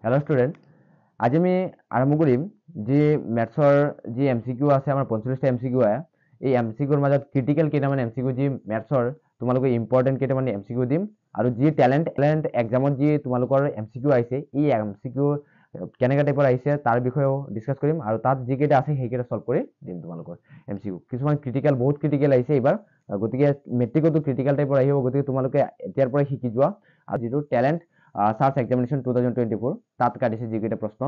Hello student, আজি আমি আৰম্ভ কৰিম যি মেথছৰ যি এমচিকিউ আছে আমাৰ 45টা এমচিকিউ আছে। এই এমচিকিউৰ মাজত ক্ৰিটিকেল কেইটামান এমচিকিউ যি মেথছৰ তোমালোকে ইম্পৰ্টেণ্ট কেইটামান এমচিকিউ দিম আৰু যি টেলেণ্ট এক্সামত যি তোমালোকৰ এমচিকিউ আহিছে এই এমচিকিউ কেনেকুৱা টাইপৰ আহিছে তাৰ বিষয়েও ডিছকাছ কৰিম আৰু তাত যিকেইটা আছে সেইকেইটা সলভ কৰি দিম তোমালোকৰ এমচিকিউ। কিছুমান ক্ৰিটিকেল বহুত ক্ৰিটিকেল আহিছে এইবাৰ, গতিকে মেট্ৰিকতো ক্ৰিটিকেল টাইপৰ আহিব, গতিকে তোমালোকে এতিয়াৰ পৰাই শিকি যোৱা। আৰু যিটো টেলেণ্ট সাৰ্চ এক্সামিনেশন 2024 তাত কাটিছে যিকেইটা প্ৰশ্ন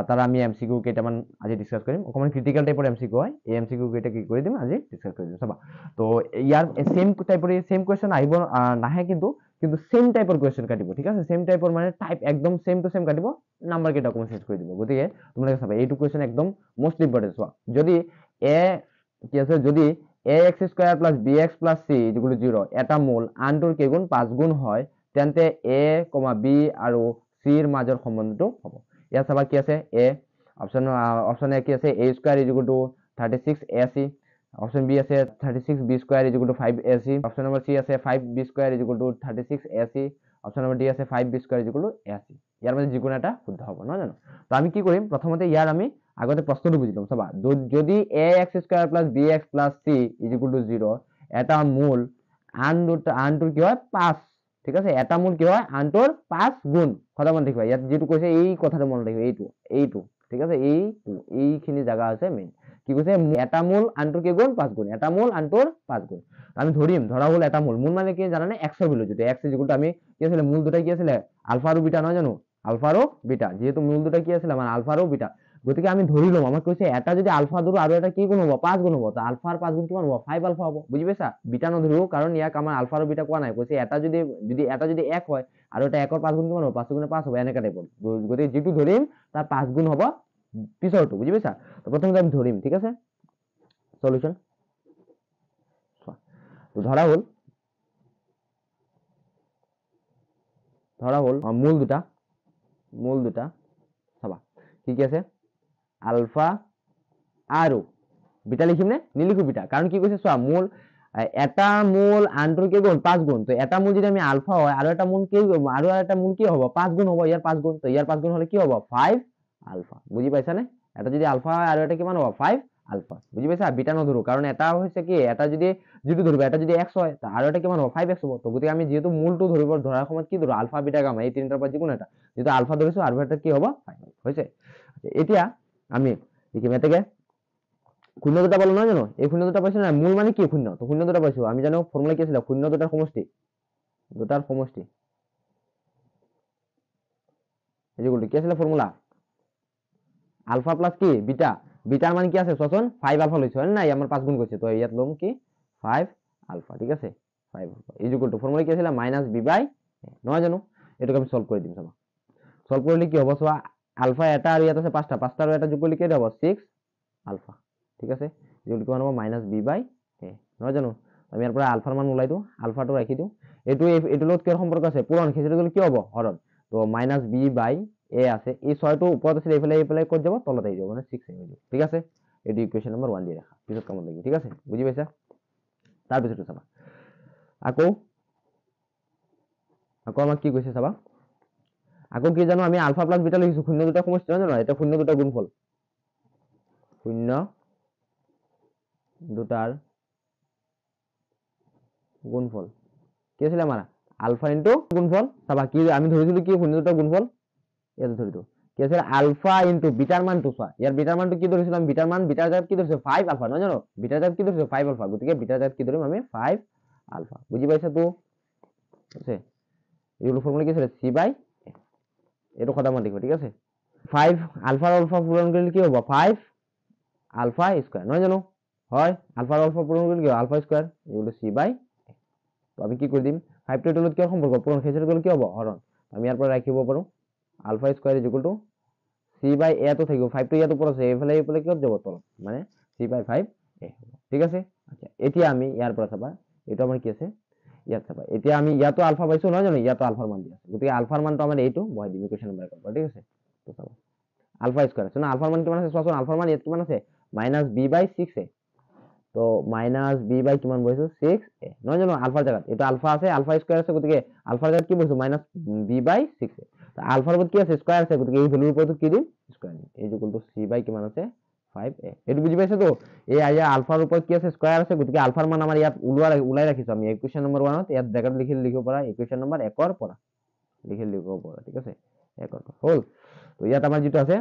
তাৰ আমি এমচিকিউ কেইটামান আজি ডিছকাছ কৰিম। অকণমান ক্ৰিটিকেল টাইপৰ এমচিকিউ হয়, এই এমচিকিউ কেইটা কি কৰি দিম আজি ডিছকাছ কৰি দিম। চাবা, তো ইয়াৰ সেম টাইপৰ সেম কুৱেশ্যন আহিব নাহে, কিন্তু সেম টাইপৰ কুৱেশ্যন কাটিব। ঠিক আছে, সেম টাইপৰ মানে টাইপ একদম সেম টু সেম কাটিব, নাম্বাৰ কেইটা অকণমান চেঞ্জ কৰি দিব। গতিকে তোমালোকে চাবা এইটো কুৱেশ্যন একদম মোষ্ট ইম্পৰ্টেণ্ট। চোৱা, যদি এ কি আছে, যদি ax square plus bx plus c equal to 0 এটা মূল আনটোৰ কেইগুণ 5 গুণ হয়, তেন্তে a, b আৰু c ৰ মাজৰ সম্বন্ধটো হ'ব। ইয়াত চাবা কি আছে, a অপশন এ কি আছে, a square equal to 36ac। Option B আছে 36b square equal to 5ac। Option number C আছে 5b square equal to 36ac। Option number D আছে 5b square equal to ac। ইয়াৰ মাজত যিকোনো এটা শুদ্ধ হ'ব, নহয় জানো? তো আমি কি কৰিম, প্ৰথমতে ইয়াৰ আমি আগতে প্ৰশ্নটো বুজি ল'ম। চাবা, যদি ax square plus bx plus c equal to 0 এটা মূল আনটোৰ কি হয় 5। ঠিক আছে, এটা মূল কি হয় আনটোৰ 5 গুণ। কথা মনত ৰাখিবা, ইয়াত যিটো কৈছে এই কথাটো মনত ৰাখিবা, এইটো ঠিক আছে, এইখিনি জাগা আছে মেইন। কি কৈছে, এটা মূল আনটোৰ কি গুণ 5 গুণ, এটা মূল আনটোৰ 5 গুণ। আমি ধৰা হল এটা মূল মানে কি জানানে, এক্সৰ ভ্যালু যিটো এক্স ইকুয়াল টু আমি কি আছিলে, মূল দুটা কি আছিলে, আলফা আৰু বিটা, নহয় জানো? আলফা আৰু বিটা, যিহেতু মূল দুটা কি আছিলে আমাৰ আলফা আৰু বিটা, গতিকে আমি ধৰি লম আমাক কৈছে এটা যদি আলফা ধৰো আৰু এটা কি গুণ হ'ব, 5 গুণ হ'ব। তো আলফাৰ 5 গুণ কিমান হ'ব, 5 আলফা হ'ব। বুজি পাইছা? বিটা নধৰো কাৰণ ইয়াক আমাৰ আলফা আৰু বিটা কোৱা নাই, কৈছে এটা যদি এটা যদি 1 হয় আৰু এটা 1ৰ 5 গুণ কিমান হ'ব, 5 গুণে 5 হ'ব, এনেকা টাইপৰ। গতিকে যিটো ধৰিম তাৰ 5 গুণ হ'ব পিছৰটো। বুজি পাইছা? তো প্ৰথমতে আমি ধৰিম। ঠিক আছে, সলিউশন ধৰা হল মূল দুটা চাবা কি কি আছে, আলফা আৰু বিটা। লিখিম নে নিলিখো বিটা, কাৰণ কি কৈছে চোৱা, মূল এটা মূল আনটোৰ কি গুণ 5 গুণ। তো এটা মূল যদি আমি আলফা হয় আৰু এটা মূল কি হ'ব 5 গুণ হ'ব, ইয়াৰ 5 গুণ। তো ইয়াৰ 5 গুণ হলে কি হ'ব 5 আলফা। বুজি পাইছা নে? এটা যদি আলফা হয় আৰু এটা কিমান হ'ব 5 আলফা। বুজি পাইছা? বিটা নধৰো কাৰণ এটা হৈছে কি, এটা যিটো ধৰিব এটা যদি x হয় আৰু এটা কিমান হ'ব 5x হ'ব। তো গতিকে আমি যিহেতু মূলটো ধৰাৰ সময়ত কি ধৰো, আলফা বিটা গামা এই তিনিটাৰ পৰা যিকোনো এটা, যেহেতু আলফা ধৰিছো আৰু এটা কি হ'ব 5 হৈছে। এতিয়া আমি লিখিম এতেকে শূন্য দুটা পালো, নহয় জানো? এই শূন্য দুটা পাইছো না, মূল মানে কি শূন্য, তো শূন্য দুটা পাইছো। আমি জানো ফৰ্মুলা কি আছিল, শূন্য দুটাৰ সমষ্টি কি আছিলে ফৰ্মুলা, আলফা প্লাস কি বিটা। বিটাৰ মান কি আছে চোৱাচোন, 5 আলফা লৈছো হয় নাই, আমাৰ 5 গুণ গৈছে। তো ইয়াত লম কি 5 আলফা। ঠিক আছে, 5 আলফা ইকুয়াল টু ফৰ্মুলা কি আছিল মাইনাস বি বাই, নহয় জানো? এটোকে আমি সলভ কৰি দিম। চাবা, সলভ কৰিলে কি হ'ব, চোৱা আলফা এটা আৰু ইয়াত আছে 5টা আৰু এটা যোগ কৰিলে কি হ'ব 6 আলফা। ঠিক আছে, যোগ কিমান হ'ব মাইনাস বি বাই এ, নহয় জানো? আমি ইয়াৰ পৰা আলফাৰ মান ওলাই দিওঁ, আলফাটো ৰাখি দিওঁ। এইটো লগত কিহৰ সম্পৰ্ক আছে, পূৰণ। খেচৰি গ'লে কি হ'ব হৰণ। তো মাইনাস বি বাই এ আছে, এই 6টো ওপৰত আছিল, এইফালে ক'ত যাব, তলত আহি যাব, মানে 6 আহি যাব। ঠিক আছে, এইটো ইকুৱেশ্যন নম্বৰ 1 দিয়ে ৰাখা, পিছত কামত লাগিব। ঠিক আছে, বুজি পাইছা? তাৰপিছতো চাবা, আকৌ আমাক কি কৈছে চাবা, আকৌ কি জানো, আমি আলফা প্লাস বিটা লিখিছো, শূন্য দুটা সমষ্টি, নহয় জানো? এটা শূন্য দুটা গুণফল, শূন্য দুটাৰ গুণফল কি আছিলে আমাৰ আলফা ইনটু গুণফল। চাবা কি আমি ধৰিছিলো, কি শূন্য দুটা গুণফল ইয়াতে ধৰিছো কি আছিল, আলফা ইনটু বিটাৰ মানটো। চোৱা ইয়াৰ বিটাৰ মানটো কি ধৰিছিলো আমি, বিটাৰ জাগাত কি ধৰিছো 5 আলফা, নহয় জানো? বিটাৰ জাগাত কি ধৰিছো 5 আলফা, গতিকে বিটাৰ জাগাত কি ধৰিম আমি 5 আলফা। বুজি পাইছা? তো আছে এইগুলো ফর্মুলা কি ছিল, সি বাই এইটো কথা মনে রাখবে। ঠিক আছে, 5 আলফা আলফা পূরণ করলে কি হবে 5 আলফা স্কয়ার, নহয় জানো? হয়, আলফা আলফা পূরণ করলে কি হবে আলফা স্কয়ার, এগুলো সি বাই। তো আমি কি করে দিম, 5 টো এটার কি সম্পর্ক, পূরণ খেসে গেলে কি হবে হরণ। আমি ইয়ার পরে রাখিব পারো alpha square is equal to C by A তো থাকবে, 5 টো ইয়াত উপর আছে, এইফালে কি যাব তলত, মানে সি বাই 5 এ। ঠিক আছে, আচ্ছা এতিয়া আমি ইয়ার পরে চাবা, এটা আমার কি আছে ইয়াত চাবা, এতিয়া আমি ইয়াতো আলফা পাইছো, নহয় জানো? ইয়াতো আলফার মান দিয়া আছে, গতিকে আলফার মানটো আমাৰ এইটো বহাই দিম ইকুৱেশ্যন নম্বৰ 1। ঠিক আছে, তো চাবা আলফা স্কয়াৰ আছে না, আলফাৰ মান কিমান আছে চোৱাচোন, আলফার মান ইয়াত কিমান আছে মাইনাস বি বাই 6 এ। তো মাইনাস বি বাই কিমান বহিছো 6 এ, নহয় জানো? আলফাৰ জায়গাত এটা আলফা আছে, আলফা স্কয়াৰ আছে, গতিকে আলফাৰ জায়গাত কি বহিছো মাইনাস বি বাই 6 এ। আলফাৰ ওপৰত কি আছে স্কয়াৰ আছে গতিকে এই ভ্যালুৰ ওপৰত কি দিম স্কয়াৰ দিম এই ইকুয়াল টু c বাই কিমান আছে 5a এটো বুজি পাইছা তো এই আইয়া আলফাৰ ওপৰত কি আছে স্কয়াৰ আছে গতিকে আলফাৰ মান আমাৰ ইয়াত উলাই ৰাখিছো আমি ইকুয়েশন নম্বৰ 1 ত ইয়াত ব্ৰ্যাকেট লিখিব পৰা ইকুয়েশন নম্বৰ 1 ৰ পৰা লিখিব পৰা ঠিক আছে 1 ৰ হল তো ইয়াত আমাৰ যেটো আছে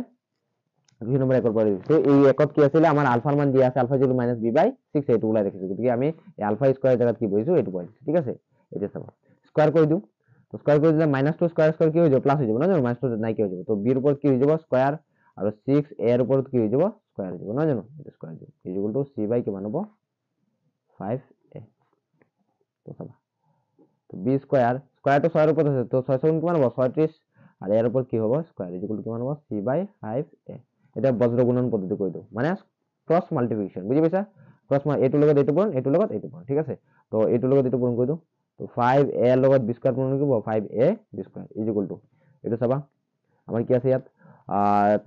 ইকুয়েশন নম্বৰ 1 ৰ পৰা তো এই 1 ত কি আছিল আমাৰ আলফাৰ মান দিয়া আছে আলফা ইকুয়াল টু -b/6 এটো উলাই ৰাখিছো গতিকে আমি এই আলফা স্কয়াৰ জায়গাত কি বহিছো এটো বহিছো ঠিক আছে এটা চাবা স্কয়াৰ কৰি দিও তো স্কয়াৰ কৰি দিলে -2 স্কয়াৰ কি হৈ যাব প্লাস হৈ যাব না -2 নাই কি হৈ যাব তো b ৰ ওপৰত কি হৈ যাব স্কয়াৰ আৰু 6a ৰ ওপৰত কি হৈ যাব স্কয়াৰ হৈ যাব না জানো এটা স্কয়াৰ দিব ইকুয়াল টু c বাই কিমান হ'ব 5a তো চাবা তো b স্কয়াৰ স্কয়াৰটো 6 ৰ ওপৰত আছে তো 6 গুণ কিমান হ'ব 36 আৰু ইয়াৰ ওপৰত কি হ'ব স্কয়াৰ ইকুয়াল টু কিমান হ'ব c বাই 5a এটা বজ্ৰ গুণন পদ্ধতি কৰি দিও মানে ক্ৰস মাল্টিপ্লিকেশন বুজি পাইছা ক্ৰস এটো লগত এটো পূৰণ এটো লগত এটো পূৰণ ঠিক আছে তো এটো লগত এটো পূৰণ কৰি দিও তো 5a ৰ লগত b স্কয়াৰ পূৰণ কৰিব 5a b square equal two এটো চাবা আমাৰ কি আছে ইয়াত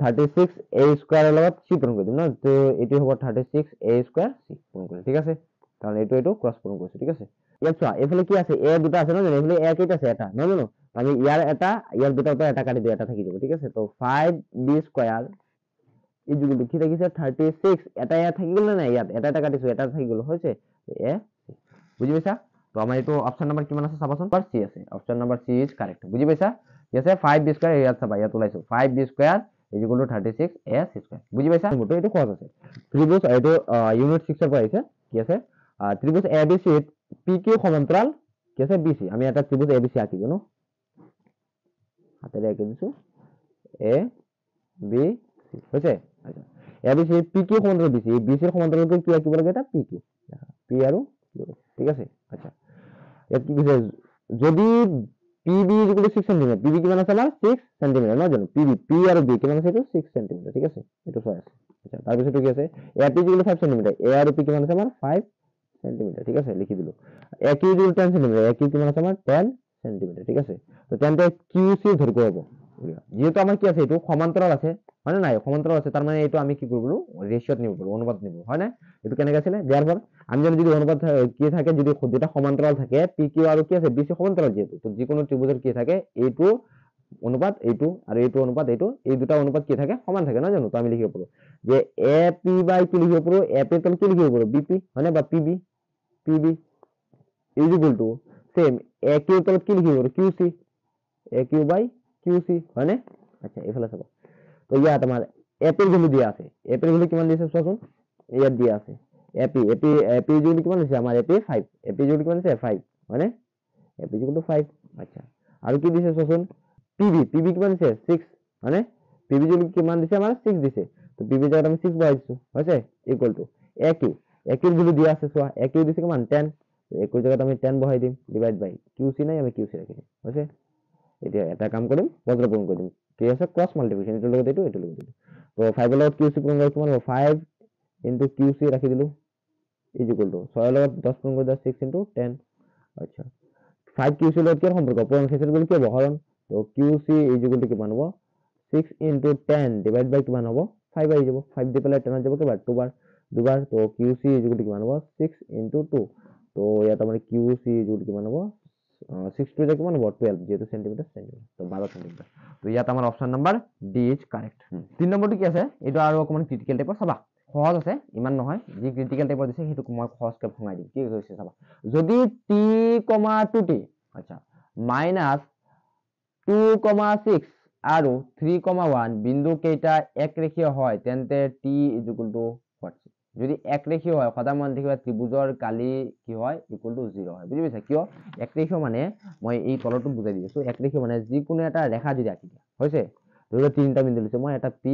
36a স্কয়াৰ ৰ লগত c পূৰণ কৰি দিম না তো এটো হ'ব 36a স্কয়াৰ c পূৰণ কৰি ঠিক আছে কাৰণ এটো ক্ৰস পূৰণ কৰিছে ঠিক আছে ইয়াত চোৱা এফালে কি আছে a দুটা আছে না জানো এফালে a কেইটা আছে এটা না জানো আমি ইয়াৰ এটা ইয়াৰ দুটাৰ পৰা এটা কাটি দিও এটা থাকি যাব ঠিক আছে তো 5b স্কয়াৰ ইকুয়াল টু কি থাকিছে 36 এটা ইয়াত থাকি গল না ইয়াত এটা এটা কাটিছো এটা থাকি গল হৈছে a বুজি পাইছা তো আমাৰ এটো অপচন নম্বৰ কিমান আছে চাবাচোন পাৰ সি আছে option number C is correct বুজি পাইছা কি আছে 5b স্কয়াৰ ইয়াত চাবা ইয়াত ওলাইছো 5b square equal two 36a square বুজি পাইছা মোটো এটো সহজ আছে ত্ৰিভুজ এটো ইউনিট 6 ৰ পৰা আহিছে কি আছে ত্রিভুজ abc pq সমান্তরাল কি আছে bc আমি এটা ত্রিভুজ abc আঁকি দিও ন হাতেৰে আঁকি দিছো a b c হৈছে আচ্ছা abc pq সমান্তৰাল bc এই bc ৰ সমান্তৰালকে কি আঁকিব লাগে এটা pq p আৰু q ঠিক আছে আচ্ছা ইয়াত কি কৈছে যদি pb 6 cm pb কিমান আছে আমাৰ 6 cm না জানো pb p আৰু b কিমান আছে এটো 6 cm ঠিক আছে এটো সয় আছে আচ্ছা তাৰ পিছত কি আছে ap 5 cm a আৰু p কিমান আছে আমাৰ 5 cm ঠিক আছে লিখি দিলো aq 10 cm aq কিমান আছে আমাৰ 10 cm ঠিক আছে তো তেন্তে qc ধৰিব হ'ব যেহেতু আমাৰ কি আছে এটো সমান্তৰাল আছে মানে নাই সমান্তৰাল আছে তাৰ মানে এটো আমি কি কৰিব ৰেশিওত নিব পাৰো অনুপাত নিব হয় না এটো কেনেকৈ আছিল দেয়াৰফৰ আমি যদি অনুপাত কি থাকে যদি দুটা সমান্তৰাল থাকে pq আৰু কি আছে bc সমান্তৰাল যেহেতু তো যিকোনো ত্ৰিভুজৰ কি থাকে এইটো অনুপাত এইটো আৰু এইটো অনুপাত এইটো এই দুটা অনুপাত কি থাকে সমান থাকে না জানো তো আমি লিখিব পাৰো যে ap বাই কি লিখিব পাৰো ap তল কি লিখিব পাৰো bp মানে বা pb pb is equal to same aq তল কি লিখিব পাৰো qc aq বাই qc মানে আচ্ছা এফালে চাবা তো ইয়াত আমাৰ ap এৰ ভ্যালু দিয়া আছে ap এৰ ভ্যালু কিমান দিছে চোৱাচোন ইয়াত দিয়া আছে ap ভ্যালু কিমান দিছে আমাৰ ap 5 ap ভ্যালু কিমান দিছে 5 মানে ap 5 আচ্ছা আৰু কি দিছে চোৱাচোন pb কিমান দিছে 6 মানে pb ভ্যালু কিমান দিছে আমাৰ 6 দিছে তো pb জায়গাত আমি 6 বহাইছো হৈছে ইকুয়াল টু aq এর ভ্যালু দিয়া আছে চোৱা aq দিছে কিমান 10 তো aq জায়গাত আমি 10 বহাই দিম ডিভাইড বাই qc নাই আমি qc ৰাখি দিম হৈছে এতিয়া এটা কাম কৰিম বজ্ৰপূৰণ কৰি দিম কি আছে ক্রস মাল্টিপ্লিকেশন এটো লগত এটো এটো লগত তো 5 এর লগত qc পূৰণ কৰি কিমান হ'ব 5 ইনটু qc ৰাখি দিলো ইজ ইকুয়াল টু 6 এৰ লগত 10 পূৰণ কৰি 6 ইনটু 10 আচ্ছা 5 qc লগত কি সম্পৰ্ক পূৰণ ক্ষেত্ৰত গলি কি হ'ব হৰণ তো qc ইজ ইকুয়াল টু কিমান হ'ব 6 ইনটু 10 ডিভাইড বাই কিমান হ'ব 5 আহি যাব 5 দি পেলাই 10 যাব কিমান দুবাৰ তো qc ইজ ইকুয়াল টু কিমান হ'ব 6 ইনটু 2 তো ইয়াত আমাৰ qc ইজ ইকুয়াল টু কিমান হ'ব 6 টু কিমান হ'ব 12 যেহেতু সেন্টিমিটার তো 12 সেন্টিমিটার তো ইয়াত আমাৰ option number D is correct 3 নম্বৰটো কি আছে এটো আৰু অকমান ক্ৰিটিক্যাল টাইপৰ চাবা সহজ আছে ইমান নহয় যি ক্ৰিটিক্যাল টাইপৰ দিছে হেতু মই সহজকৈ ভঙাই দিম কি হৈছে চাবা যদি t, 2t আচ্ছা মাইনাস 2,6 আৰু 3,1 বিন্দু কেইটা একৰেখীয় হয় তেন্তে t ইজ ইকুয়াল টু হোৱাটস যদি একৰেখীয় হয় সদা মান দেখিবা ত্ৰিভুজৰ কালি কি হয় ইকুয়াল টু 0 হয় বুজি পাইছা কিয় একৰেখীয় মানে মই এই তলটো বুজাই দিছো একৰেখীয় মানে যিকোনো এটা ৰেখা যদি আঁকি দিয়া হৈছে ধৰি তিনটা বিন্দু লৈছো মই এটা p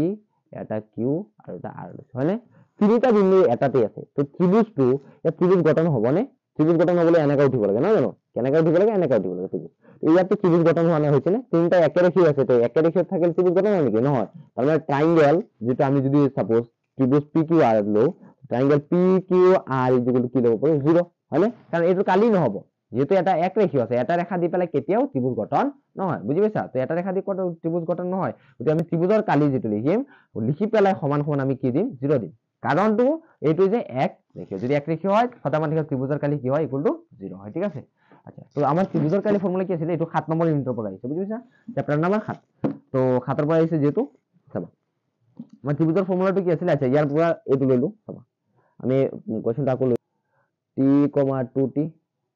এটা q আৰু এটা r লৈছো হয়নে তিনিটা বিন্দু এটাতে আছে তো ত্রিভুজটো এই ত্রিভুজ গঠন হ'বনে ত্রিভুজ গঠন হ'বলে এনেকৈ উঠিব লাগে না জানো কেনেকৈ উঠিব লাগে এনেকৈ উঠিব লাগে ত্রিভুজ ইয়াতে ত্রিভুজ গঠন হোৱা হৈছে নে তিনটা একৰেখীয় আছে তো একৰেখীয় থাকিলে ত্ৰিভুজ গঠন হয় নেকি নহয় তাৰ মানে ট্ৰায়াঙ্গেল যেটা আমি যদি সাপোজ ত্ৰিভুজ pqr লও triangle pqr is equal two কি লব পাৰো 0 হয়নে কাৰণ এইটো কালি নহব যেহেতু এটা একৰেখীয় আছে এটা ৰেখা দি পেলাই কেতিয়াও ত্ৰিভুজ গঠন নহয় বুজি পাইছা তো এটা ৰেখা দি ত্ৰিভুজ গঠন নহয় গতি আমি ত্ৰিভুজৰ কালি যেটো লিখিম লিখি পেলাই সমান সমান আমি কি দিম 0 দিম কাৰণটো এইটো যে এক ৰেখীয় যদি এক ৰেখীয় হয় সদা মান দেখিবা ত্ৰিভুজৰ কালি কি হয় ইকুয়াল টু 0 হয় ঠিক আছে আচ্ছা তো আমাৰ ত্ৰিভুজৰ কালি ফৰ্মুলা কি আছিল এইটো 7 নম্বৰ ইউনিটৰ পৰা আহিছে বুজি পাইছা চেপ্টাৰ নম্বৰ 7 তো 7ৰ পৰা আহিছে যেটো চাবা আমাৰ ত্ৰিভুজৰ ফৰ্মুলাটো কি আছিল আচ্ছা ইয়াৰ পৰা এইটো লইলো চাবা আমি কোৱেশ্চনটা আকৌ লৈ t, 2t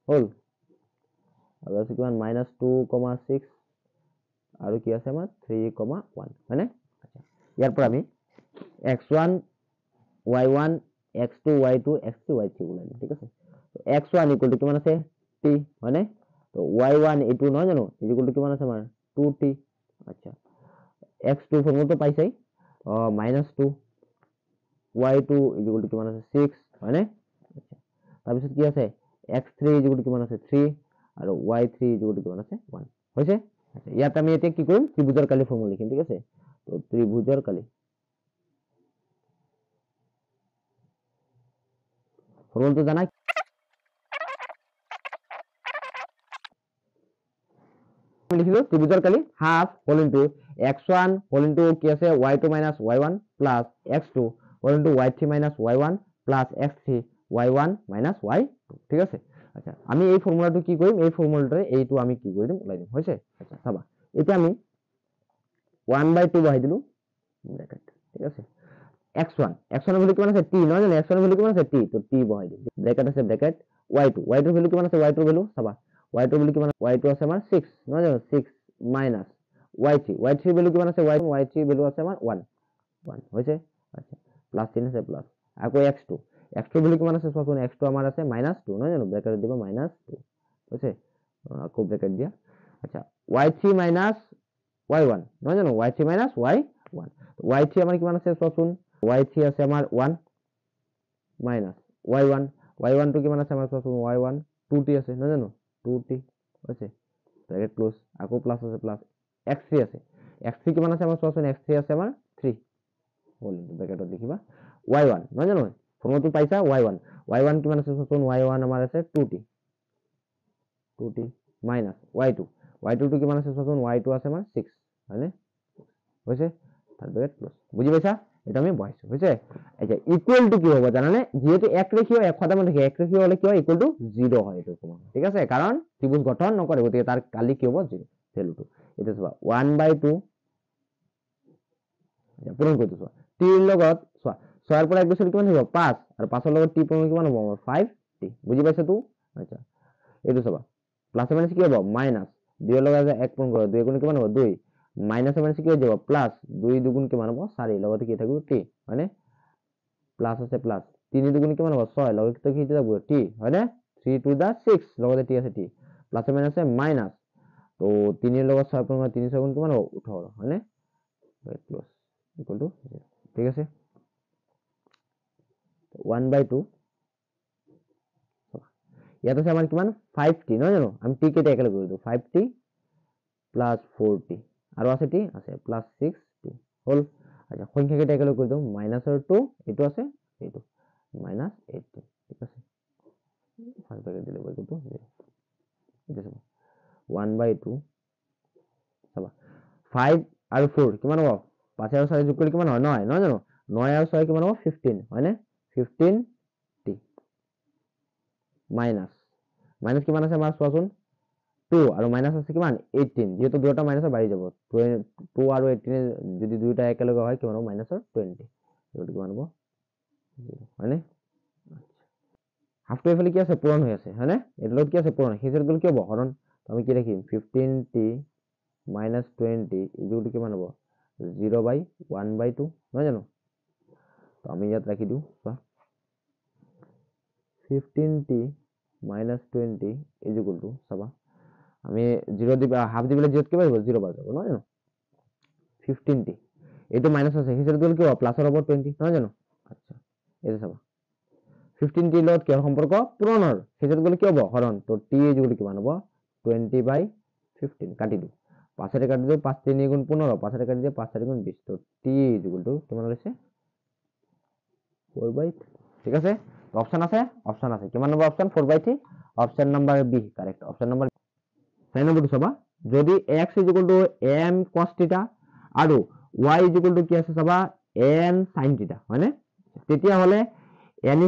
হল আৰু আছে কিমান -2,6 আৰু কি আছে আমাৰ 3,1 হয়নে আচ্ছা ইয়াৰ পৰা আমি x1 y1 x2 y2 x3 y3 ওলাইলো ঠিক আছে তো x1 ইকুয়াল টু কিমান আছে t হয়নে তো y1 এইটো নহয় জানো ইকুয়াল টু কিমান আছে আমাৰ 2t আচ্ছা x2 ফৰ্মুলাটো পাইছাই -2 y2 ইকুয়াল টু কিমান আছে 6 হয়নে আচ্ছা তাৰপিছত কি আছে x3 ইকুয়াল টু কিমান আছে 3 আৰু y3 ইকুয়াল টু কিমান আছে 1 হৈছে আচ্ছা ইয়াত আমি এতিয়া কি কৰিম ত্ৰিভুজৰ কালি ফৰ্মুলা লিখিম ঠিক আছে তো ত্ৰিভুজৰ কালি ফৰ্মুলাটো জানা লিখিলো ত্ৰিভুজৰ কালি half whole into x1 whole into কি আছে y2 minus y1 plus x2 whole into y3 minus y1 plus x3 y1 minus y2 ঠিক আছে আচ্ছা আমি এই ফর্মুলাটো কি কৰিম এই ফৰ্মুলাটোৰে এইটো আমি কি কৰি দিম ওলাই দিম হৈছে আচ্ছা চাবা এতিয়া আমি 1/2 বহাই দিলো ব্র্যাকেট ঠিক আছে x1 x1 এর ভ্যালু কিমান আছে t নহয় জানো x1 এর ভ্যালু কিমান আছে t তো t বহাই দিম ব্র্যাকেট আছে ব্র্যাকেট y2 এর ভ্যালু কিমান আছে y2 এর ভ্যালু চাবা y2 এর ভ্যালু কিমান y2 আছে আমাৰ 6 নহয় জানো 6 মাইনাস y3 এৰ ভ্যালু কিমান আছে y3 এৰ ভ্যালু আছে আমাৰ 1 1 হৈছে আচ্ছা প্লাস 3 আছে প্লাস আকৌ x2 এর ভ্যালু কিমান আছে চোন x2 আমাৰ আছে -2 নহয় জানো ব্র্যাকেট দিব -2 হৈছে আকৌ ব্র্যাকেট দিয়া আচ্ছা y3 minus y1 নহয় জানো y3 minus y1 y3 আমাৰ কিমান আছে চোন y3 আছে আমাৰ 1 minus y1 y1 to কিমান আছে আমাৰ চোন y1 2t আছে নহয় জানো 2t আছে ব্র্যাকেট ক্লোজ আকৌ প্লাস আছে প্লাস x3 আছে x3 কিমান আছে আমাৰ চোন x3 আছে আমাৰ 3 হোল ইনটু ব্ৰ্যাকেটত লিখিবা y1 নহয় জানো ফৰ্মুলাটো পাইছা y1 কিমান আছে চোন y1 আমাৰ আছে 2t minus y2 to কিমান আছে চোন y2 আছে আমাৰ 6 হয়নে হৈছে তাৰ ব্র্যাকেট ক্লোজ বুজি পাইছা এটা আমি বহাইছো হৈছে আচ্ছা ইকুয়াল টু কি হবে জানানে যেহেতু এক রেখীয় এক কথা মনে এক রেখীয় হলে কি হয় ইকুয়াল টু 0 হয় এটা সমান ঠিক আছে কারণ ত্রিভুজ গঠন নকরে গতিকে তার কালি কি হবে 0 ভ্যালুটো এটা চাবা 1/2 আচ্ছা পূরণ কৰি দিছো 3 এৰ লগত চোৱা 6 এৰ পৰা 1 বছৰ কিমান হ'ব 5 আৰু 5 এৰ লগত t পূৰণ কিমান হ'ব আমাৰ 5t বুজি পাইছা তো আচ্ছা এইটো চাবা প্লাস মাইনাস কি হ'ব মাইনাস 2 এর লগত 1 পূরণ কৰা 2 গুণ কিমান হ'ব 2 মাইনাস মাইনাস কি হৈ যাব প্লাস 2 দুগুণ কিমান হ'ব 4 লগতে কি থাকিব t হয়নে প্লাস আছে প্লাস 3 দুগুণ কিমান হ'ব 6 লগতে কি যাব t হয়নে 3 to the 6 লগতে t আছে t প্লাস মাইনাস আছে মাইনাস তো 3 এর লগত 6 পূরণ 3 6 গুণ কিমান হ'ব 18 হয়নে ক্লোজ ইকুয়াল টু 0 ঠিক আছে 1/2 ইয়াত আছে আমাৰ কিমান 5t নহয় জানো আমি t কেটা একেলগে কৰি দিও 5t plus 4t আৰু আছে t আছে প্লাস 6t হল আচ্ছা সংখ্যা কেটা একেলগে কৰি দিও -2 এটো আছে এটো -8t ঠিক আছে ফাইভ ব্ৰ্যাকেট দিলে বই কত এটা চাবা 1/2 চাবা 5 আৰু 4 কিমান হ'ব 5 আৰু 6 যোগ কৰিলে কিমান হয় 9 নহয় জানো 9 আৰু 6 কিমান হ'ব 15 হয়নে 15t মাইনাস কিমান আছে আমাৰ চোৱাচোন 2 আৰু মাইনাস আছে কিমান 18 যেহেতু দুটা মাইনাসৰ বাঢ়ি যাব 2 আৰু 18 যদি দুইটা একেলগে হয় কিমান হ'ব মাইনাসৰ 20 এটো কিমান হ'ব 0 হয়নে হাফ টু এফালে কি আছে পূৰণ হৈ আছে হয়নে এৰ লগত কি আছে পূৰণ হিসেৰ গুলো কি হ'ব হৰণ আমি কি রাখিম 15t - 20 ইকুয়াল কিমান হ'ব 0/1/2 নহয় জানো তো আমি ইয়াত ৰাখি দিও 15t - 20 ইকুয়াল টু চাবা আমি 0 দিবা হাফ দিবলে 0 কি পাবো 0 পাবো নহয় জানো 15t এটো মাইনাস আছে হিসের গুলো কি হ'ব প্লাসৰ হ'ব 20 নহয় জানো আচ্ছা এটা চাবা 15t লগত কি সম্পৰ্ক পূৰণৰ হিসেৰ গুলো কি হ'ব হৰণ তো t ইকুয়াল কিমান হ'ব 20/15 কাটি দিও 5 এর কাটি দিও 5 3 গুণ 15 5 এর কাটি দিও 5 4 গুণ 20 তো t ইকুয়াল টু কিমান হইছে 4/3 ঠিক আছে অপশন আছে কিমান number option 4/3 option number B correct option number 6 নম্বৰটো চাবা যদি x m cos θ আৰু y কি আছে চাবা n sin θ হয়নে তেতিয়া হলে n²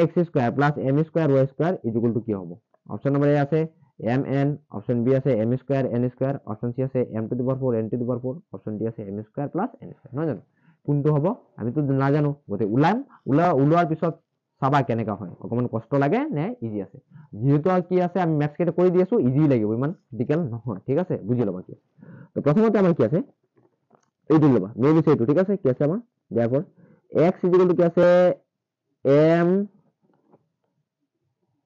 x² + m² y² কি হ'ব অপশন নম্বৰ এ আছে এম এন, অপশন বি আছে M square N square, option C আছে M to the power 4 N to the power 4, option D আছে M square plus N square, নহয় জানো? কোনটো হ'ব আমিতো নাজানো, গতিকে ওলোৱাৰ পিছত চাবা কেনেকা হয়, অকমান কষ্ট লাগে নে ইজি আছে। যেহেতু কি আছে আমি মেথছ কেইটা কৰি দি আছো, ইজি লাগিব, ইমান ক্ৰিটিকেল নহয়, ঠিক আছে, বুজি ল'বা কি। তো প্ৰথমতে আমাৰ কি আছে, এইটো ল'বা, মেইন হৈছে এইটো, ঠিক আছে। কি আছে আমাৰ therefore x ইকুৱেল টু কি আছে m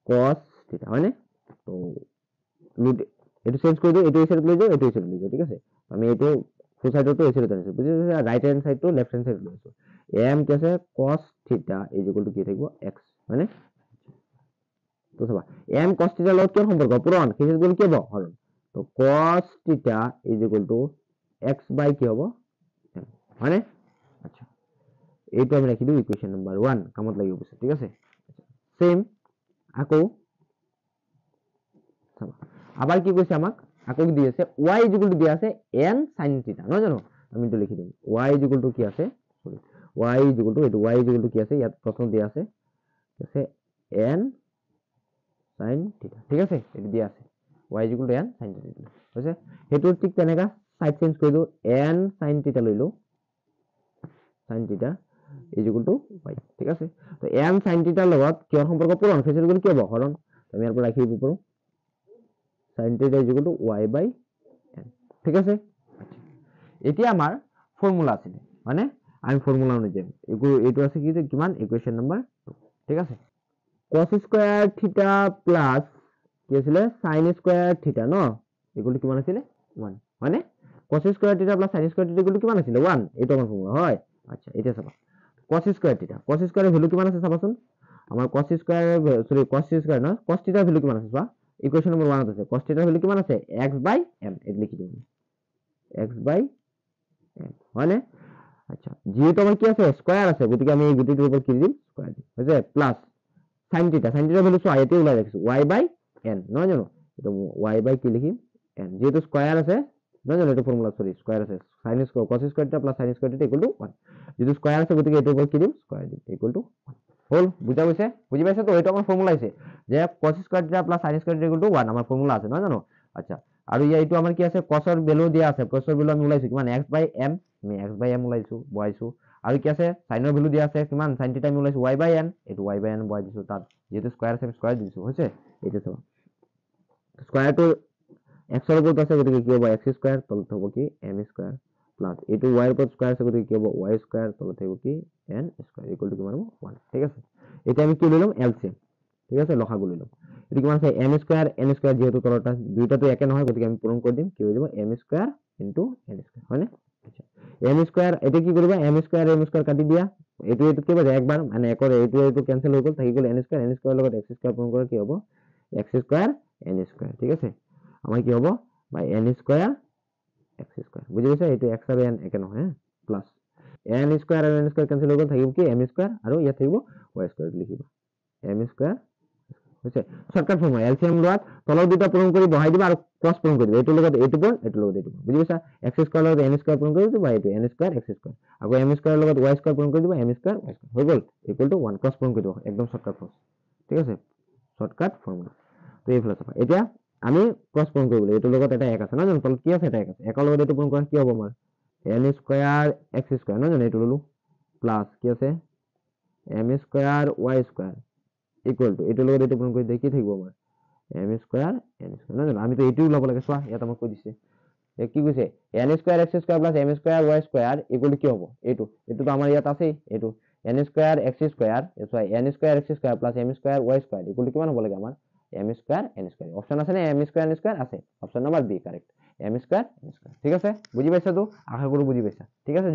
cos থিটা, হয়নে? তো এইটো চেঞ্জ কৰি দিওঁ, এইটো এই চাইডত লৈ যাওঁ, এইটো এই চাইডত লৈ যাওঁ, ঠিক আছে। আমি এইটো ফোৰ চাইডতো এই চাইডত আনিছো, বুজি পাইছা? ৰাইট হেণ্ড চাইডটো লেফ্ট হেণ্ড চাইডত লৈ আছো। m কি আছে cos থিটা ইজ ইকুৱেল টু কি থাকিব x, হয়নে? তো চাবা m cos থিটাৰ লগত কিয় সম্পৰ্ক, পূৰণ, সেই গ'ল কি হ'ব হৰণ। তো cos থিটা ইজ ইকুৱেল টু x বাই কি হ'ব m, হয়নে? আচ্ছা, এইটো আমি ৰাখি দিওঁ ইকুৱেশ্যন নম্বৰ 1, কামত লাগিব পিছে, ঠিক আছে। সেম আকৌ আবাৰ কি কৈছে আমাক, আকৌ দি আছে y ইজ ইকুৱেল টু দিয়া আছে n sin থিটা, নহয় জানো? আমি এইটো লিখি দিম y ইজ ইকুৱেল টু কি আছে, সৰি y ইজ ইকুৱেল টু, এইটো y ইজ ইকুৱেল টু কি আছে, ইয়াত প্ৰথম দিয়া আছে কি আছে n sin থিটা, ঠিক আছে, এইটো দিয়া আছে y is equal two n sin থিটা, হৈছে। সেইটো ঠিক তেনেকা সাইড চেঞ্জ কৰি দিওঁ, n sin থিটা লৈ লওঁ, sin theta is equal to y, ঠিক আছে। তো n sin থিটাৰ লগত কিহৰ সম্পৰ্ক, পূৰণ, ফেচৰ গ'ল কি হ'ব হৰণ। আমি ইয়াৰ পৰা ৰাখি দিব পাৰোঁ sin theta is equal to y by n, ঠিক আছে। এতিয়া আমাৰ ফৰ্মুলা আছিলে, মানে আমি ফৰ্মুলা অনুযায়ী এইটো আছে কি যে কিমান, ইকুৱেশ্যন নম্বৰ 2, ঠিক আছে। cos স্কয়াৰ থিটা প্লাস কি আছিলে sin স্কয়াৰ থিটা ন, ইকুৱেল টু কিমান আছিলে 1, হয়নে? cos স্কয়াৰ থিটা প্লাস sin স্কয়াৰ থিটা ইকুৱেল টু কিমান আছিলে 1, এইটো আমাৰ ফৰ্মুলা হয়। আচ্ছা, এতিয়া চাবা cos স্কয়াৰ থিটা, cos স্কয়াৰৰ ভ্যালু কিমান আছে চাবাচোন, আমাৰ cos স্কয়াৰ cos স্কয়াৰ ন, cos থিটাৰ ভ্যালু কিমান আছে চোৱা, ইকুৱেশ্যন নম্বৰ 1 আছে, cos থিটাৰ ভ্যালু কিমান আছে x বাই m, এই লিখি দিম x বাই m, হয়নে? আচ্ছা, যেহেতু আমার কি আছে স্কয়ার আছে, গতিকে আমি এই গুটিটোৰ ওপৰত কি দিম স্কয়াৰ দিম, হৈছে প্লাস sin থিটা, sin থিটাৰ ভ্যালু চোৱা এতে ওলাই ৰাখিছো y বাই n, নহয় জানো? এটা y বাই কি লিখিম n, যেহেতু স্কয়ার আছে, নহয় জানো? এটা ফৰ্মুলা সৰি স্কয়াৰ আছে, sin স্কয়াৰ cos স্কয়াৰ থিটা প্লাস sin স্কয়াৰ থিটা ইকুৱেল টু 1, যেহেতু স্কয়াৰ আছে গতিকে এটাৰ ওপৰত কি দিম স্কয়াৰ দিম, ইকুৱেল টু 1, হল, বুজা গৈছে? বুজি পাইছে তো? এইটো আমাৰ ফৰ্মুলা আছে যে cos স্কয়াৰ থিটা প্লাস sin স্কয়াৰ থিটা ইকুৱেল টু 1, আমাৰ ফৰ্মুলা আছে, নহয় জানো? আচ্ছা, আৰু এইটো আমাৰ কি আছে cosৰ ভ্যালু দিয়া আছে, cosৰ ভ্যালু আমি ওলাইছো কিমান x বাই m, আমি x বাই m ওলাইছো বহাইছো, আৰু কি আছে সাইনৰ ভ্যালু দিয়া আছে কিমান sin থিটা আমি ওলাইছো y বাই n, এইটো y বাই n বহাই দিছো তাত, যেহেতু স্কয়ার আছে আমি স্কয়ার দিছো, হৈছে। এইটো চাবা স্কয়ারটো x এর উপর আছে গতিকে কি হবে x স্কয়ার, তলত হ'ব কি m স্কয়ার প্লাস এইটো y এর উপর স্কয়ার আছে গতিকে কি হ'ব y স্কয়ার, তলত থাকিব কি n স্কয়ার, ইকুৱেল টু কিমান হ'ব 1, ঠিক আছে। এতিয়া আমি কি লইলাম এলসিএম, ঠিক আছে, লসাগু লইলাম। এটা কিমান আছে m স্কয়ার n স্কয়ার, যেহেতু তলটা দুইটাটো একে নহয় গতিকে আমি পূৰণ কৰি দিম, কি হৈ যাব m square into n square, হয়নে? আচ্ছা, m স্কয়াৰ এটা কি কৰিবা m স্কয়াৰ কাটি দিয়া, এইটো এইটো কি হ'ব একবাৰ, মানে একৰ এইটো ক্যান্সেল হৈ গ'ল, থাকি গ'ল n স্কয়াৰ লগত x স্কয়াৰ পূৰণ কৰা কি হ'ব x স্কয়াৰ n স্কয়াৰ, ঠিক আছে। আমাৰ কি হ'ব বাই n স্কয়াৰ x স্কয়াৰ, বুজি পাইছা? এইটো x আৰু n একে নহয়, প্লাস n স্কয়াৰ আৰু n স্কয়াৰ ক্যান্সেল হৈ গ'ল, থাকিব কি m স্কয়াৰ আৰু ইয়াত থাকিব y স্কয়াৰ, লিখিবা m স্কয়াৰ, হৈছে। শৰ্টকাট ফৰ্মুলা এলসিএম লোৱাত তলৰ দুটা পূৰণ কৰি বহাই দিবা আৰু ক্ৰস পূৰণ কৰি দিবা, এইটোৰ লগত এইটো পূৰণ, এইটোৰ লগত এইটো পূৰণ, বুজি পাইছা? x স্কয়াৰ লগত n স্কয়াৰ পূৰণ কৰি দিবা, এইটো n স্কয়াৰ x স্কয়াৰ, আকৌ m স্কয়াৰ লগত y স্কয়াৰ পূৰণ কৰি দিবা, m স্কয়াৰ y স্কয়াৰ, হৈ গ'ল, ইকুৱেল টু 1, ক্ৰস পূৰণ কৰি দিবা, একদম শৰ্টকাট ফৰ্মুলা, ঠিক আছে, শৰ্টকাট ফৰ্মুলা। তো এইফালে চাবা এতিয়া আমি ক্ৰস পূৰণ কৰিব লাগিব, এইটোৰ লগত এটা এক আছে, নহয় জানো? তলত কি আছে এটা এক আছে, একৰ লগত এইটো পূৰণ কৰা কি হ'ব আমাৰ n স্কয়ার x স্কয়ার, নহয় জানো? এইটো ললো প্লাস কি আছে m square y square equal to এইটোৰ লগত এইটো পূৰণ কৰি দিয়ে কি থাকিব আমাৰ m স্কয়াৰ n স্কয়াৰ, নহয় জানো? আমি তো এইটোও ল'ব লাগে, চোৱা ইয়াত আমাক কৈ দিছে কি কৈছে n square x square plus m square y square equal to কি হ'ব, এইটো তো আমাৰ ইয়াত আছেই, এইটো n স্কয়াৰ x স্কয়াৰ, চোৱা n square x square plus m square y square equal to কিমান হ'ব লাগে আমাৰ m square n square, option আছে নে m স্কয়ার n স্কয়ার আছে, option number B correct, m square n square, ঠিক আছে। বুজি পাইছা তো? আশা কৰো বুজি পাইছা, ঠিক আছে।